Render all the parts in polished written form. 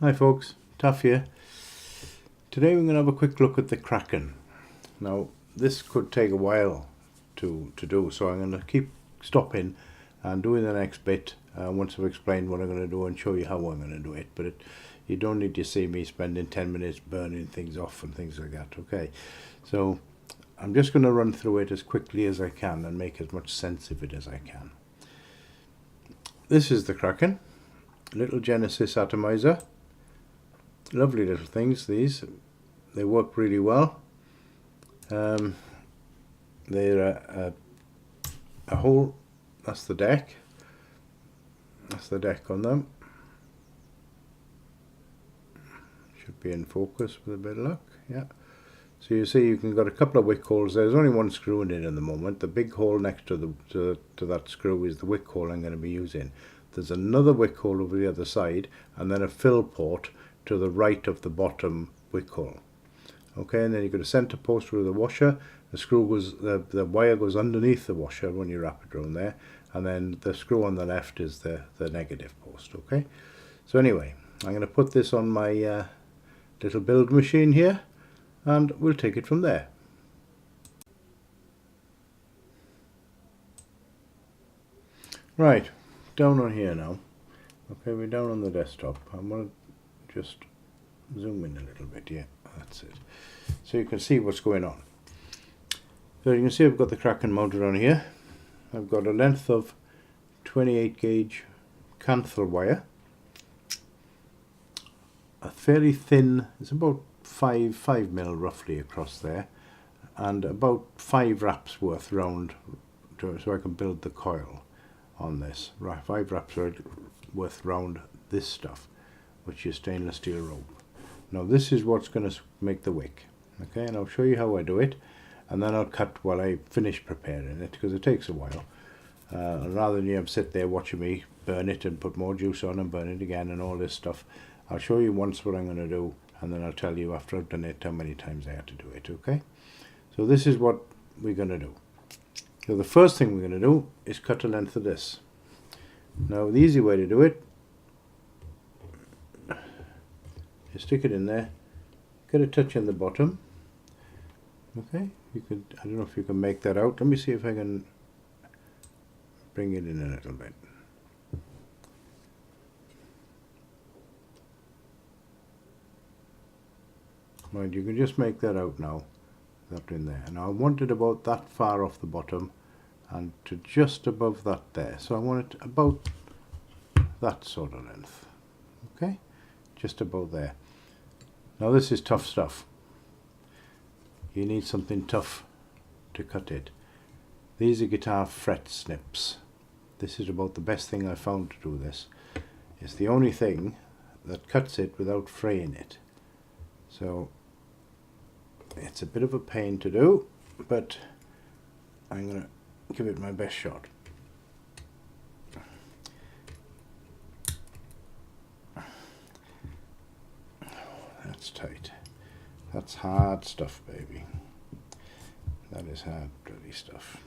Hi folks, Tough here. Today we're going to have a quick look at the Kraken. Now this could take a while to do, so I'm going to keep stopping and doing the next bit once I've explained what I'm going to do and show you how I'm going to do it. But you don't need to see me spending 10 minutes burning things off and things like that, okay? So I'm just going to run through it as quickly as I can and make as much sense of it as I can. This is the Kraken, little Genisis atomiser. Lovely little things, these. They work really well. They're a whole, that's the deck. That's the deck on them. Should be in focus with a bit of luck, yeah. So you see you can got a couple of wick holes. There's only one screw in it at the moment. The big hole next to that screw is the wick hole I'm going to be using. There's another wick hole over the other side and then a fill port to the right of the bottom wick hole. Okay, and then you've got a center post with the washer. The screw goes, the wire goes underneath the washer when you wrap it around there, and then the screw on the left is the negative post. Okay, so anyway, I'm going to put this on my little build machine here, and we'll take it from there. Right, down on here now. Okay, we're down on the desktop. I'm going to just zoom in a little bit, yeah, that's it. So you can see what's going on. So you can see I've got the Kraken mounted on here. I've got a length of 28 gauge canthal wire. A fairly thin, it's about 5 mil roughly across there, and about 5 wraps worth round so I can build the coil on this. 5 wraps worth round this stuff, which is stainless steel rope. Now this is what's going to make the wick. Okay, and I'll show you how I do it, and then I'll cut while I finish preparing it, because it takes a while. Rather than you sit there watching me burn it and put more juice on and burn it again and all this stuff, I'll show you once what I'm going to do, and then I'll tell you after I've done it how many times I have to do it. Okay, so this is what we're going to do. So the first thing we're going to do is cut a length of this. Now the easy way to do it, you stick it in there, get a touch in the bottom. Okay, you could, I don't know if you can make that out. Let me see if I can bring it in a little bit. Right, you can just make that out now, that in there. And I want it about that far off the bottom and to just above that there. So I want it about that sort of length. Okay, just about there. Now this is tough stuff. You need something tough to cut it. These are guitar fret snips. This is about the best thing I found to do this. It's the only thing that cuts it without fraying it. So it's a bit of a pain to do, but I'm going to give it my best shot. That's tight. That's hard stuff, baby. That is hard, bloody stuff.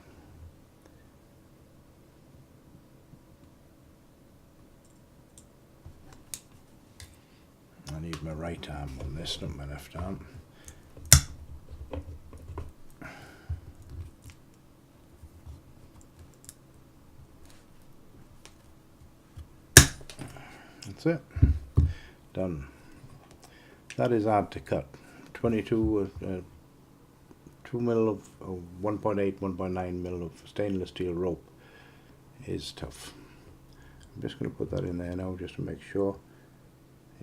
I need my right arm on this, not my left arm. That's it. Done. That is hard to cut. 2 mil of 1.8, 1.9 mil of stainless steel rope is tough. I'm just going to put that in there now just to make sure.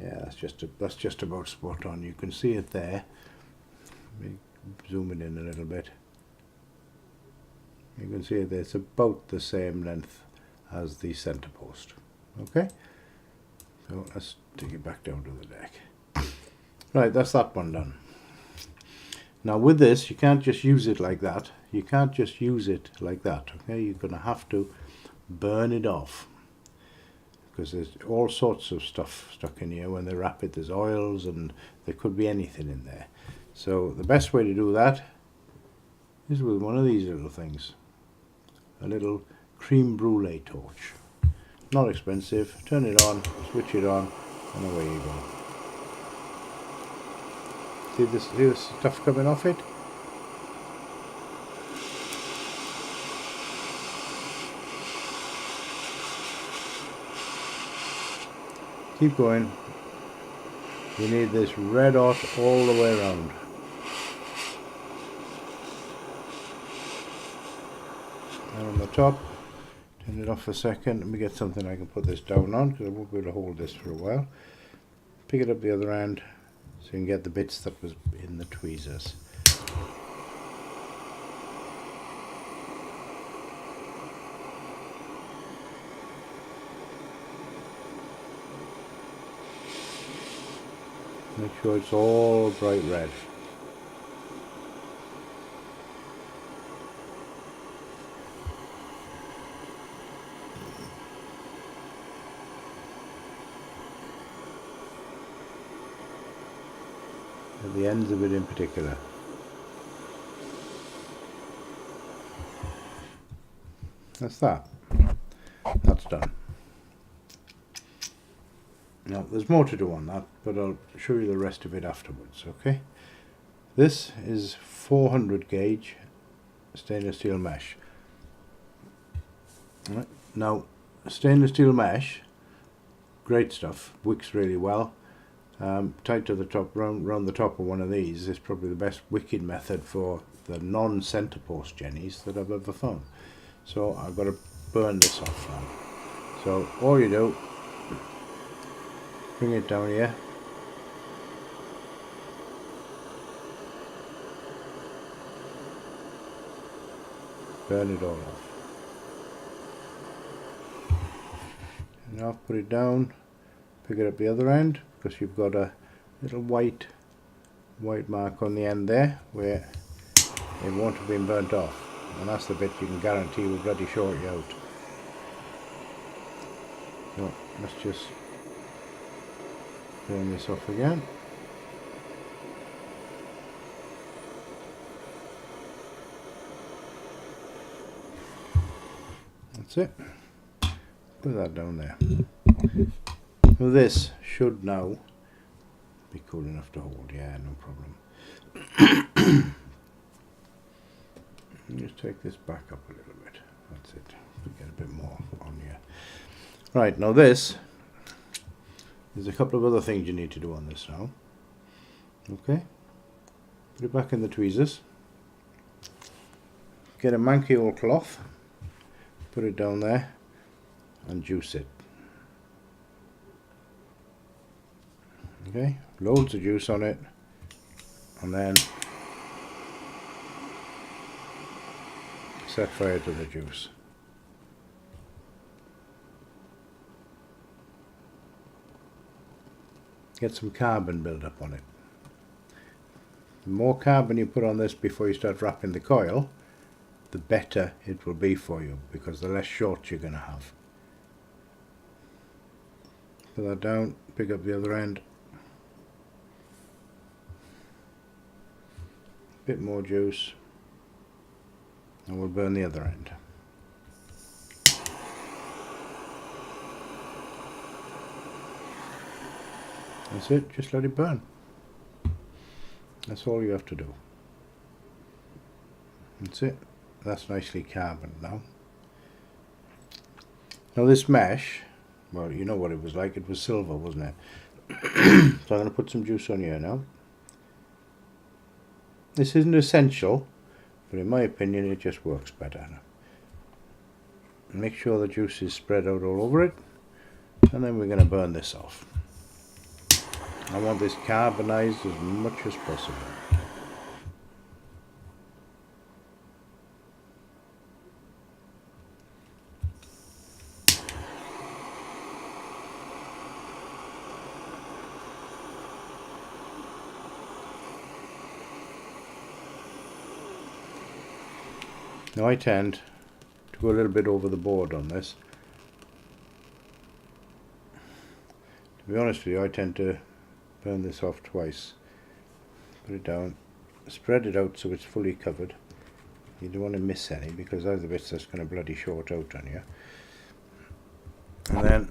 Yeah, that's just about spot on. You can see it there. Let me zoom it in a little bit. You can see it there. It's about the same length as the center post. Okay, so let's take it back down to the deck. Right, that's that one done. Now with this, you can't just use it like that. You can't just use it like that, okay? You're going to have to burn it off, because there's all sorts of stuff stuck in here. When they wrap it, there's oils and there could be anything in there. So the best way to do that is with one of these little things. A little creme brulee torch. Not expensive. Turn it on, switch it on, and away you go. See this stuff coming off it? Keep going. You need this red hot all the way around. And on the top, turn it off for a second. Let me get something I can put this down on, because I won't be able to hold this for a while. Pick it up the other end so you can get the bits that was in the tweezers. Make sure it's all bright red. At the ends of it in particular. That's that. That's done. Now there's more to do on that, but I'll show you the rest of it afterwards, okay? This is 400 gauge stainless steel mesh. Right. Now stainless steel mesh, great stuff, wicks really well. Tied to the top, round the top of one of these is probably the best wicking method for the non-center post jennies that I've ever found. So I've got to burn this off now. So all you do, bring it down here, burn it all off. And now put it down, pick it up the other end, because you've got a little white mark on the end there where it won't have been burnt off, and that's the bit you can guarantee will bloody short you out. So let's just burn this off again. That's it. Put that down there. Well, this should now be cool enough to hold, yeah, no problem. Just take this back up a little bit. That's it. Get a bit more on here. Right, now there's a couple of other things you need to do on this now. Okay, put it back in the tweezers. Get a manky old cloth, put it down there, and juice it. Okay, loads of juice on it, and then set fire to the juice. Get some carbon build up on it. The more carbon you put on this before you start wrapping the coil, the better it will be for you, because the less shorts you're going to have. Put that down, pick up the other end. Bit more juice, and we'll burn the other end. That's it, just let it burn. That's all you have to do. That's it. That's nicely carboned now. Now this mesh, well, you know what it was like, it was silver, wasn't it? So I'm going to put some juice on here now. This isn't essential, but in my opinion it just works better. Make sure the juice is spread out all over it, and then we're going to burn this off. I want this carbonized as much as possible. Now I tend to go a little bit over the board on this. To be honest with you, I tend to burn this off twice. Put it down, spread it out so it's fully covered. You don't want to miss any, because those are the bits that's going to bloody short out on you. And then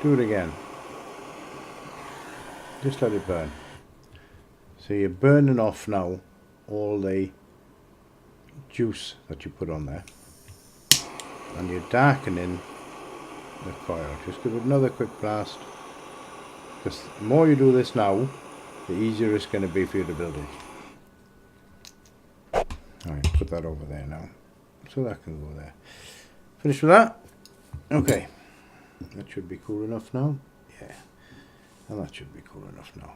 do it again. Just let it burn. So you're burning off now all the juice that you put on there, and you're darkening the coil. Just give it another quick blast, because the more you do this now, the easier it's going to be for you to build it. Alright, put that over there now, so that can go there. Finish with that? Okay, that should be cool enough now. Yeah, and that should be cool enough now.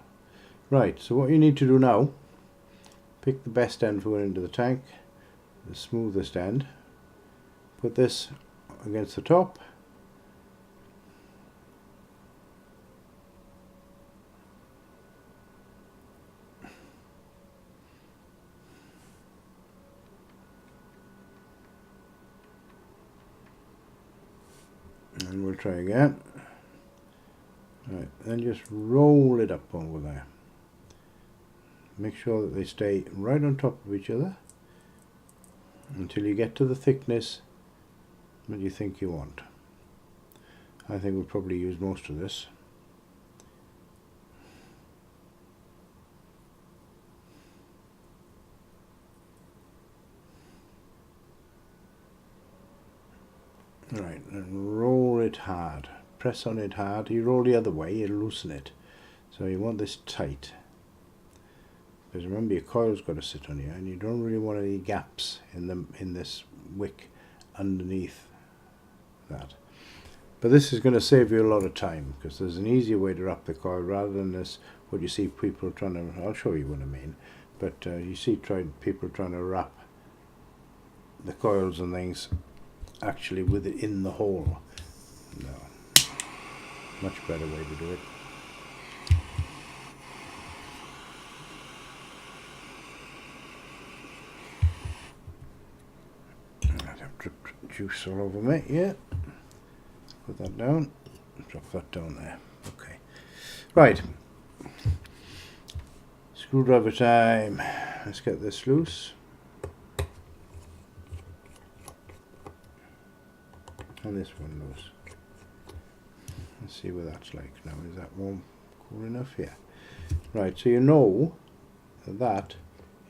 Right, so what you need to do now, pick the best end for going into the tank, the smoothest end, put this against the top, and we'll try again. Right, then just roll it up over there. Make sure that they stay right on top of each other until you get to the thickness that you think you want. I think we'll probably use most of this. Right, and roll it hard. Press on it hard. You roll the other way, you loosen it. So you want this tight. Because remember, your coil's got to sit on here, and you don't really want any gaps in this wick underneath that. But this is going to save you a lot of time, because there's an easier way to wrap the coil rather than this, what you see people trying to, I'll show you what I mean, but you see people trying to wrap the coils and things actually with it in the hole. No, much better way to do it. I have dripped juice all over me. Yeah, put that down, drop that down there. Okay, right, screwdriver time. Let's get this loose. And this one loose. Let's see what that's like now. Is that warm, cool enough? Yeah. Right, so you know that that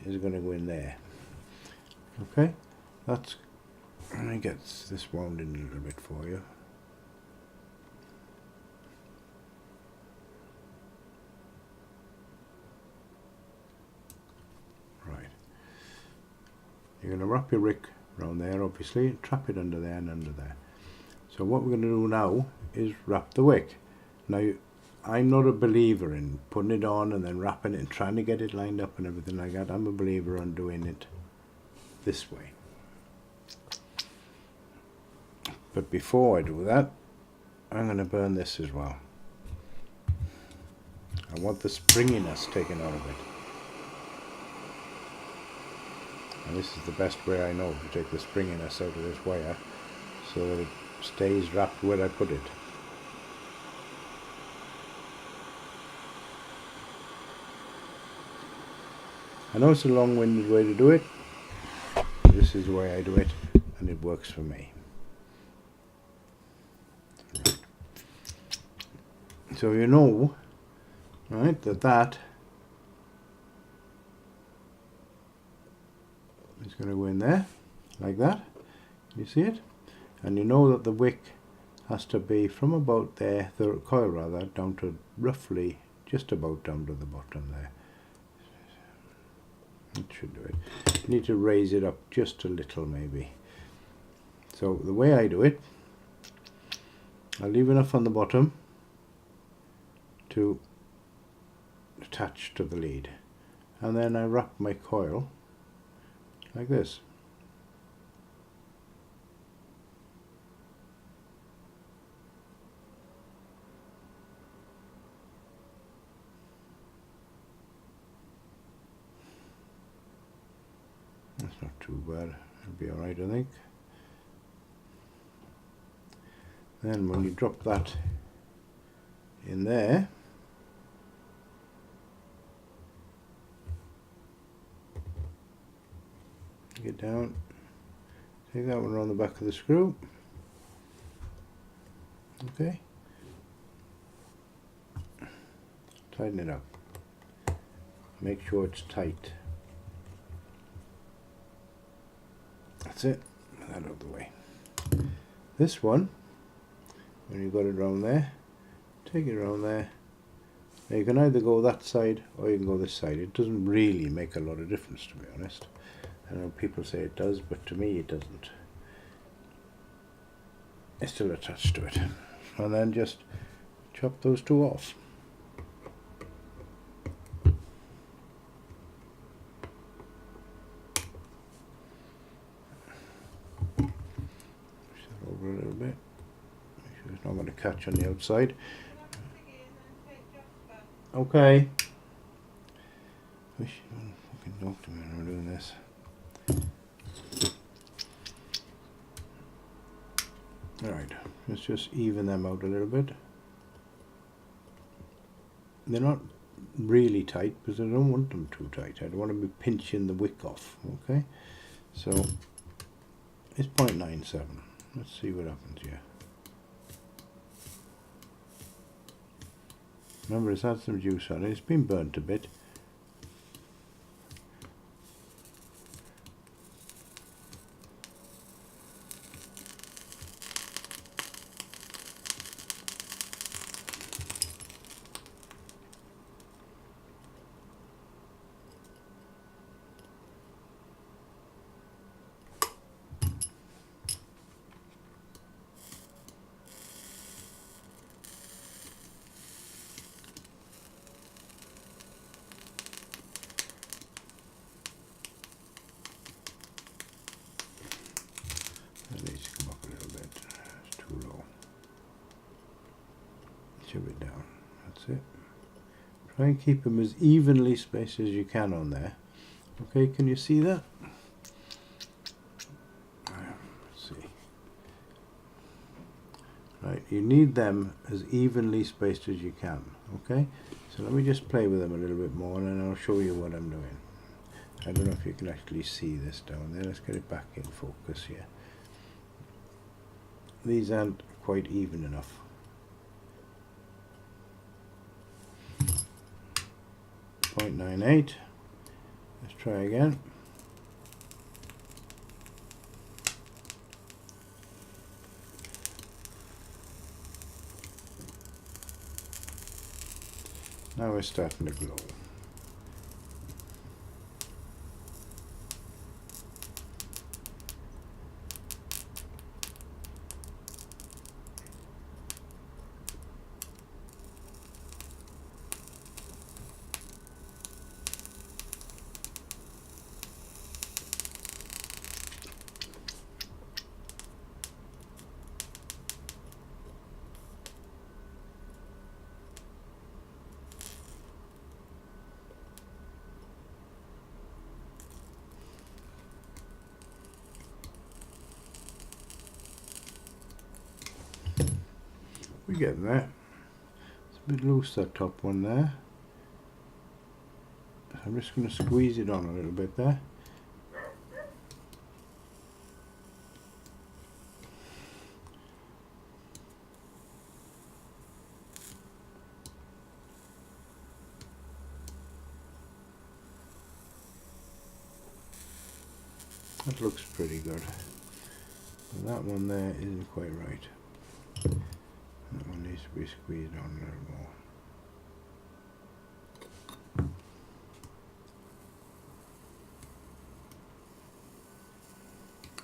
is going to go in there. Okay, that's, let me get this wound in a little bit for you. Right. You're going to wrap your wick around there, obviously, trap it under there and under there. So what we're going to do now is wrap the wick. Now, I'm not a believer in putting it on and then wrapping it and trying to get it lined up and everything like that. I'm a believer on doing it this way. But before I do that, I'm going to burn this as well. I want the springiness taken out of it. And this is the best way I know to take the springiness out of this wire so that it stays wrapped where I put it. I know it's a long-winded way to do it. This is the way I do it, and it works for me. Right. So you know, right, that is going to go in there, like that. You see it? And you know that the wick has to be from about there, the coil rather, down to roughly just about down to the bottom there. It should do it. You need to raise it up just a little maybe. So the way I do it, I'll leave enough on the bottom to attach to the lead, and then I wrap my coil like this. That's not too bad. It'll be alright, I think. Then when you drop that in there, get down, take that one around the back of the screw. Okay. tighten it up. Make sure it's tight. That's it. Get that out of the way. This one, when you've got it around there, take it around there. Now you can either go that side or you can go this side. It doesn't really make a lot of difference, to be honest. I know people say it does, but to me it doesn't. It's still attached to it. And then just chop those two off. Push that over a little bit. Make sure it's not going to catch on the outside. Okay. Wish you wouldn't fucking talk to me when we're doing this. Alright, let's just even them out a little bit. They're not really tight because I don't want them too tight. I don't want to be pinching the wick off. Okay, so it's 0.97. Let's see what happens here. Remember, it's had some juice on it. It's been burnt a bit. That needs to come up a little bit. It's too low. Shove it down. That's it. Try and keep them as evenly spaced as you can on there. Okay, can you see that? Let's see. Right, you need them as evenly spaced as you can. Okay, so let me just play with them a little bit more and then I'll show you what I'm doing. I don't know if you can actually see this down there. Let's get it back in focus here. These aren't quite even enough. .98. Let's try again. Now we're starting to glow. We're getting there. It's a bit loose, that top one there. I'm just going to squeeze it on a little bit there. That looks pretty good. But that one there isn't quite right. That one needs to be squeezed on a little more.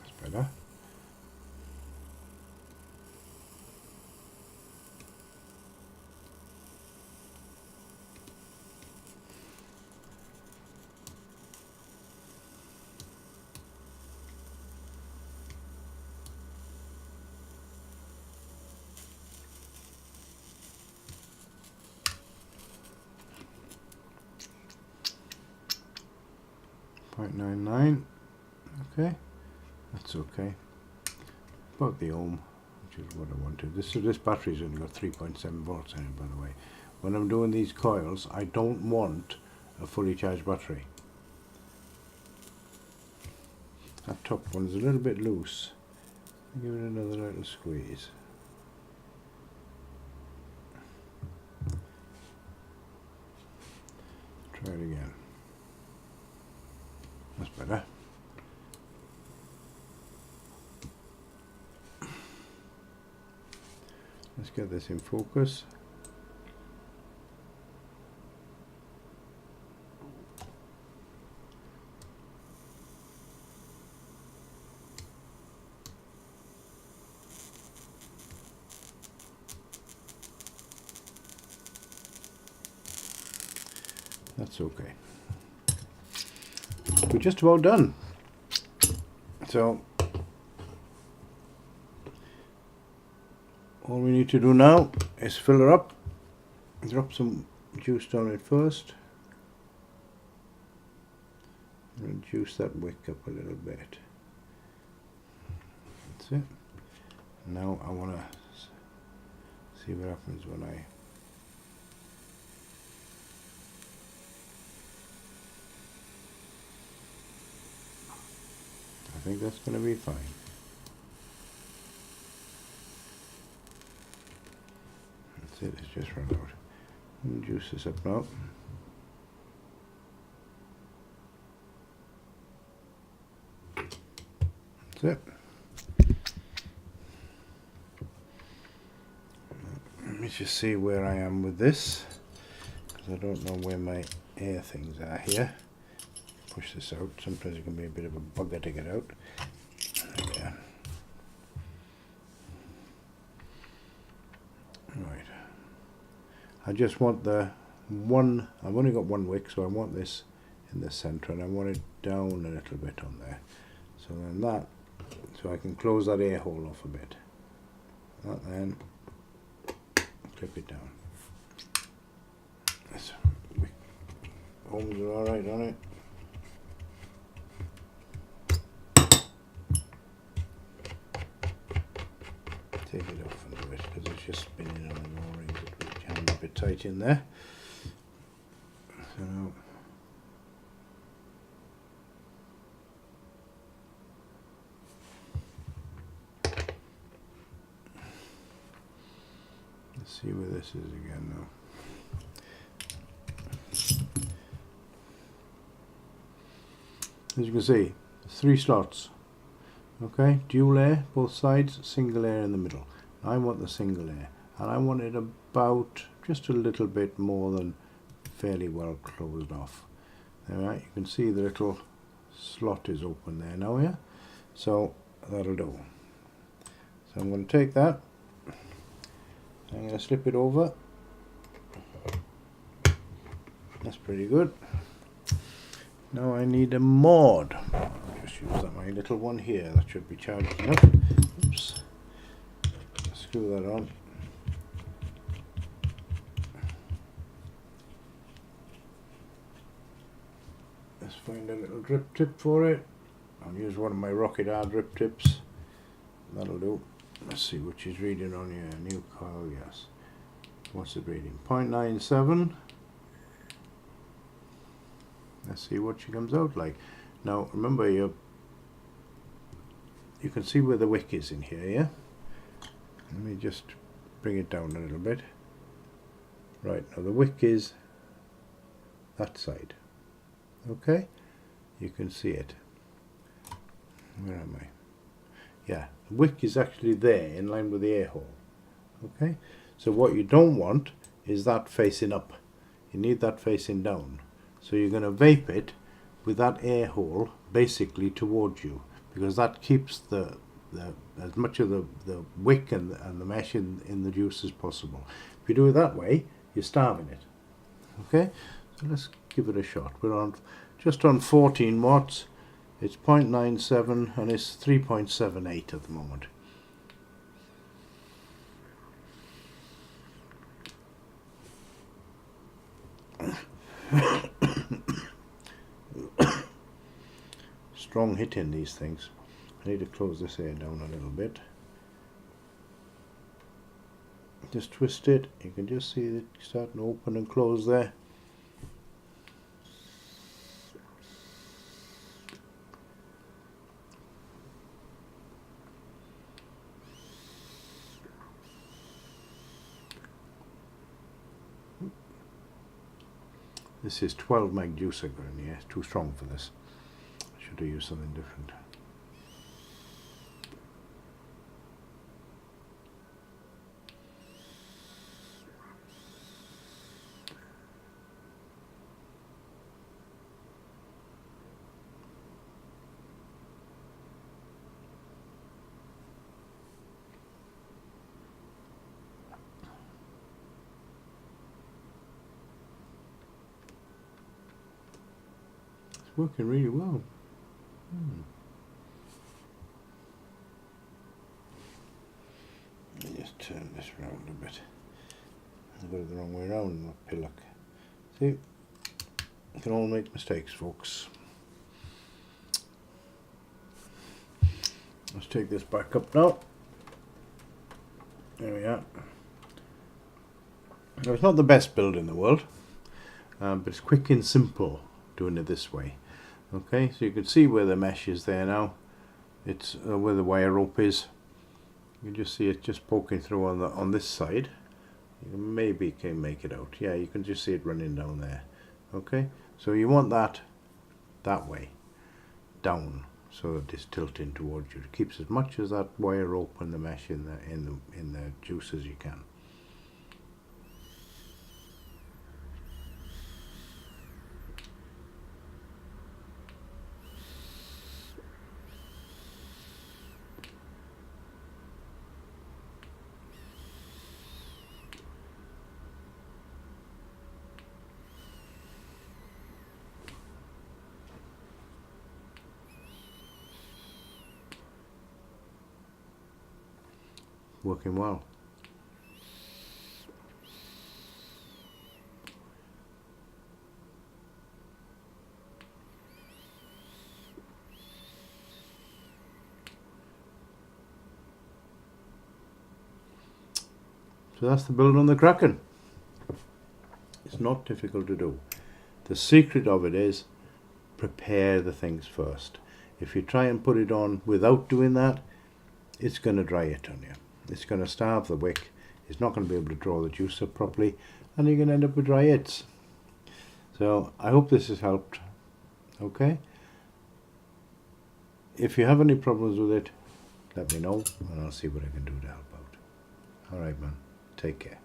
That's better. .99. Okay, that's okay. About the ohm, which is what I wanted. This battery's only got 3.7 volts in it, by the way. When I'm doing these coils, I don't want a fully charged battery. That top one's a little bit loose. Give it another little squeeze. Let's get this in focus. That's okay. We're just about done. So all we need to do now is fill her up. Drop some juice down it first. Reduce that wick up a little bit. That's it. Now I want to see what happens when I think that's going to be fine. That's it, it's just run out. And juice this up now. That's it. Let me just see where I am with this, because I don't know where my air things are here. Push this out. Sometimes it can be a bit of a bugger to get out. Yeah. Right. I just want the one. I've only got one wick, so I want this in the centre, and I want it down a little bit on there. So then that, so I can close that air hole off a bit. That then, clip it down. This wick holes are all right on it. Take it off a little bit because it's just spinning on the O-rings. It was jammed a bit tight in there. So now let's see where this is again now. As you can see, 3 slots. Okay, dual air, both sides, single air in the middle. I want the single air, and I want it about just a little bit more than fairly well closed off. Alright, you can see the little slot is open there now, yeah? So that'll do. So I'm going to take that, I'm going to slip it over. That's pretty good. Now I need a mod. Just use that my little one here, that should be charged enough. Oops. Screw that on. Let's find a little drip tip for it. I'll use one of my Rocket R drip tips. That'll do. Let's see what she's reading on here. New coil, yes. What's it reading? 0.97. Let's see what she comes out like. Now remember, you can see where the wick is in here, yeah? Let me just bring it down a little bit. Right, now the wick is that side. Okay? You can see it. Where am I? Yeah, the wick is actually there in line with the air hole. Okay? So what you don't want is that facing up. You need that facing down. So you're going to vape it with that air hole basically towards you, because that keeps the as much of the wick and the mesh in the juice as possible. If you do it that way, you're starving it. Okay, so let's give it a shot. We're on just on 14 watts. It's 0.97 and it's 3.78 at the moment. Strong hit in these things. I need to close this air down a little bit. Just twist it. You can just see it starting to open and close there. This is 12 meg juice I've got in here. It's too strong for this. I should have used something different. working really well. Let me just turn this round a bit. I've got it the wrong way around, my pillock. See, you can all make mistakes, folks. Let's take this back up now. There we are. Now, it's not the best build in the world, but it's quick and simple doing it this way. Okay, so you can see where the mesh is there now. It's where the wire rope is. You can just see it just poking through on this side. You maybe can make it out. Yeah, you can just see it running down there. Okay, so you want that way down, so that it's tilting towards you. It keeps as much as that wire rope and the mesh in the juice as you can. Working well. So that's the build on the Kraken. It's not difficult to do. The secret of it is prepare the things first. If you try and put it on without doing that, it's going to dry it on you. It's going to starve the wick. It's not going to be able to draw the juice up properly, and you're going to end up with dry hits. So I hope this has helped. Okay. If you have any problems with it, let me know, and I'll see what I can do to help out. All right, man. Take care.